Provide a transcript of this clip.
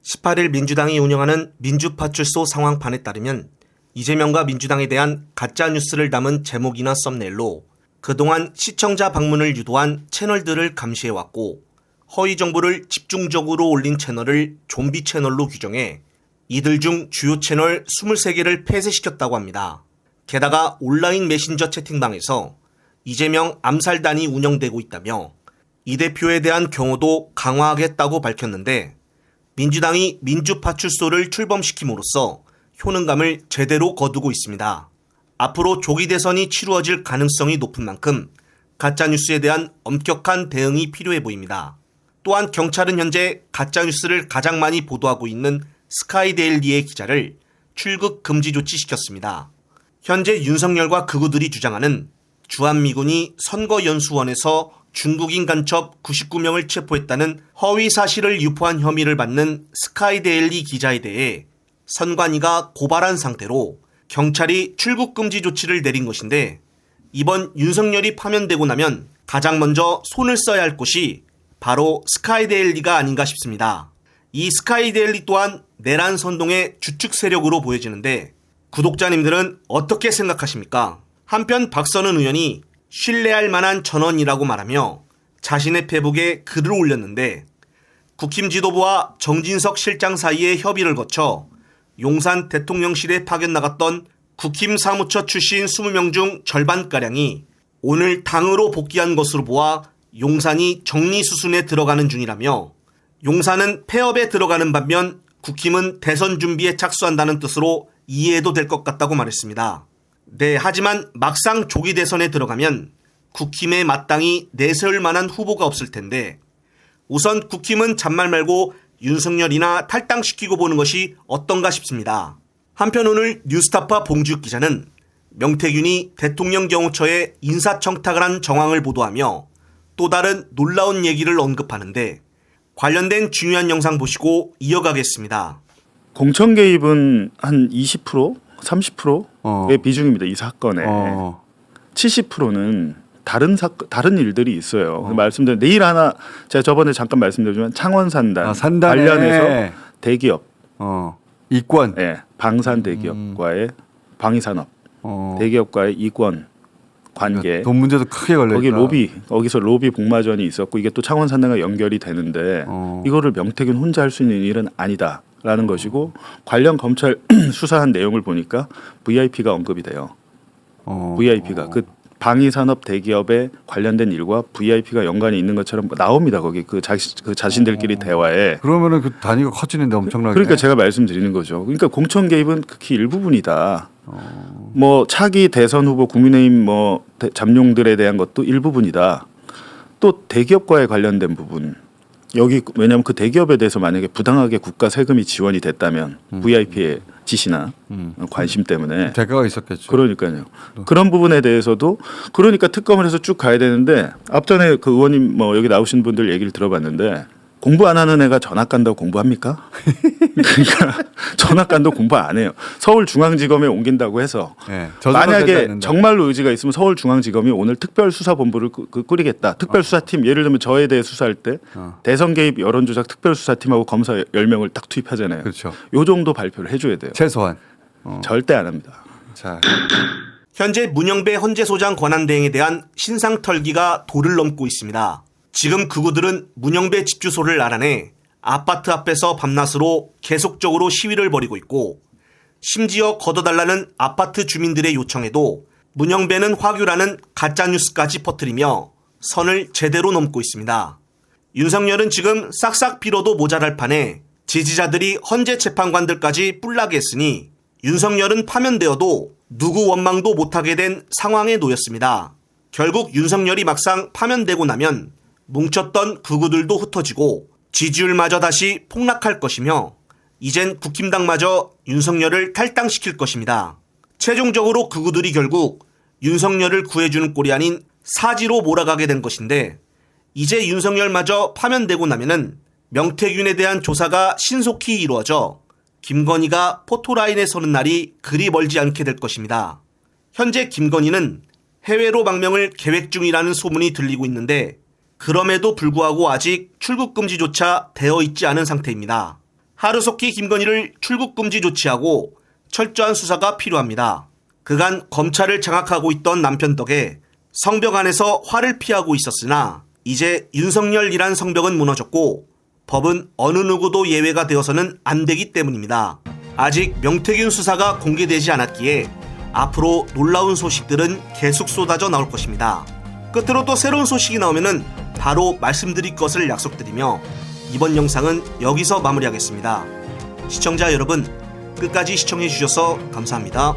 18일 민주당이 운영하는 민주파출소 상황판에 따르면 이재명과 민주당에 대한 가짜뉴스를 담은 제목이나 썸네일로 그동안 시청자 방문을 유도한 채널들을 감시해왔고 허위 정보를 집중적으로 올린 채널을 좀비 채널로 규정해 이들 중 주요 채널 23개를 폐쇄시켰다고 합니다. 게다가 온라인 메신저 채팅방에서 이재명 암살단이 운영되고 있다며 이 대표에 대한 경호도 강화하겠다고 밝혔는데 민주당이 민주파출소를 출범시킴으로써 효능감을 제대로 거두고 있습니다. 앞으로 조기 대선이 치루어질 가능성이 높은 만큼 가짜뉴스에 대한 엄격한 대응이 필요해 보입니다. 또한 경찰은 현재 가짜뉴스를 가장 많이 보도하고 있는 스카이데일리의 기자를 출국 금지 조치시켰습니다. 현재 윤석열과 극우들이 주장하는 주한미군이 선거연수원에서 중국인 간첩 99명을 체포했다는 허위 사실을 유포한 혐의를 받는 스카이데일리 기자에 대해 선관위가 고발한 상태로 경찰이 출국 금지 조치를 내린 것인데 이번 윤석열이 파면되고 나면 가장 먼저 손을 써야 할 곳이 바로 스카이데일리가 아닌가 싶습니다. 이 스카이데일리 또한 내란 선동의 주축 세력으로 보여지는데 구독자님들은 어떻게 생각하십니까? 한편 박선은 의원이 신뢰할 만한 전원이라고 말하며 자신의 페북에 글을 올렸는데 국힘 지도부와 정진석 실장 사이의 협의를 거쳐 용산 대통령실에 파견 나갔던 국힘 사무처 출신 20명 중 절반가량이 오늘 당으로 복귀한 것으로 보아 용산이 정리수순에 들어가는 중이라며 용산은 폐업에 들어가는 반면 국힘은 대선 준비에 착수한다는 뜻으로 이해해도 될 것 같다고 말했습니다. 네, 하지만 막상 조기 대선에 들어가면 국힘에 마땅히 내세울 만한 후보가 없을 텐데 우선 국힘은 잔말 말고 윤석열이나 탈당시키고 보는 것이 어떤가 싶습니다. 한편 오늘 뉴스타파 봉지욱 기자는 명태균이 대통령 경호처에 인사청탁을 한 정황을 보도하며 또 다른 놀라운 얘기를 언급하는데 관련된 중요한 영상 보시고 이어가겠습니다. 공천 개입은 한 20%, 30%의 비중입니다. 이 사건에 70%는 다른 일들이 있어요. 말씀드린 내일 하나 제가 저번에 잠깐 말씀드렸지만 창원산단 관련해서 대기업 이권, 방산 대기업과의 방위산업 대기업과의 이권 관계, 돈 문제도 크게 걸려. 거기서 로비 복마전이 있었고 이게 또 창원산단과 연결이 되는데 이거를 명태균 혼자 할 수 있는 일은 아니다라는 것이고 관련 검찰 수사한 내용을 보니까 VIP가 언급이 돼요. VIP가 그 방위산업 대기업에 관련된 일과 VIP가 연관이 있는 것처럼 나옵니다. 거기 그 자신들끼리 대화에. 그러면은 그 단위가 커지는데 엄청나게. 그러니까 제가 말씀드리는 거죠. 그러니까 공천 개입은 극히 일부분이다. 뭐 차기 대선 후보 국민의힘 뭐 잠룡들에 대한 것도 일부분이다. 또 대기업과의 관련된 부분. 여기 왜냐하면 그 대기업에 대해서 만약에 부당하게 국가 세금이 지원이 됐다면 VIP의 지시나 관심 때문에 대가가 있었겠죠. 그러니까요. 그런 부분에 대해서도 그러니까 특검을 해서 쭉 가야 되는데 앞전에 그 의원님 뭐 여기 나오신 분들 얘기를 들어봤는데 공부 안 하는 애가 전학 간다고 공부합니까? 그러니까 전학 간다고 공부 안 해요. 서울중앙지검에 옮긴다고 해서 만약에 정말로 의지가 있으면 서울중앙지검이 오늘 특별수사본부를 꾸리겠다. 특별수사팀 예를 들면 저에 대해 수사할 때 대선 개입 여론조작 특별수사팀하고 검사 10명을 딱 투입하잖아요. 그렇죠. 요 정도 발표를 해줘야 돼요. 최소한. 절대 안 합니다. 자. 현재 문영배 헌재소장 권한대행에 대한 신상털기가 도를 넘고 있습니다. 지금 극우들은 문영배 집 주소를 알아내 아파트 앞에서 밤낮으로 계속적으로 시위를 벌이고 있고 심지어 걷어달라는 아파트 주민들의 요청에도 문영배는 화교라는 가짜뉴스까지 퍼뜨리며 선을 제대로 넘고 있습니다. 윤석열은 지금 싹싹 빌어도 모자랄 판에 지지자들이 헌재 재판관들까지 뿔나게 했으니 윤석열은 파면되어도 누구 원망도 못하게 된 상황에 놓였습니다. 결국 윤석열이 막상 파면되고 나면 뭉쳤던 극우들도 흩어지고 지지율마저 다시 폭락할 것이며 이젠 국힘당마저 윤석열을 탈당시킬 것입니다. 최종적으로 극우들이 결국 윤석열을 구해주는 꼴이 아닌 사지로 몰아가게 된 것인데 이제 윤석열마저 파면되고 나면은 명태균에 대한 조사가 신속히 이루어져 김건희가 포토라인에 서는 날이 그리 멀지 않게 될 것입니다. 현재 김건희는 해외로 망명을 계획 중이라는 소문이 들리고 있는데 그럼에도 불구하고 아직 출국 금지조차 되어 있지 않은 상태입니다. 하루속히 김건희를 출국 금지 조치하고 철저한 수사가 필요합니다. 그간 검찰을 장악하고 있던 남편 덕에 성벽 안에서 화를 피하고 있었으나 이제 윤석열이란 성벽은 무너졌고 법은 어느 누구도 예외가 되어서는 안 되기 때문입니다. 아직 명태균 수사가 공개되지 않았기에 앞으로 놀라운 소식들은 계속 쏟아져 나올 것입니다. 끝으로 또 새로운 소식이 나오면은 바로 말씀드릴 것을 약속드리며 이번 영상은 여기서 마무리하겠습니다. 시청자 여러분, 끝까지 시청해 주셔서 감사합니다.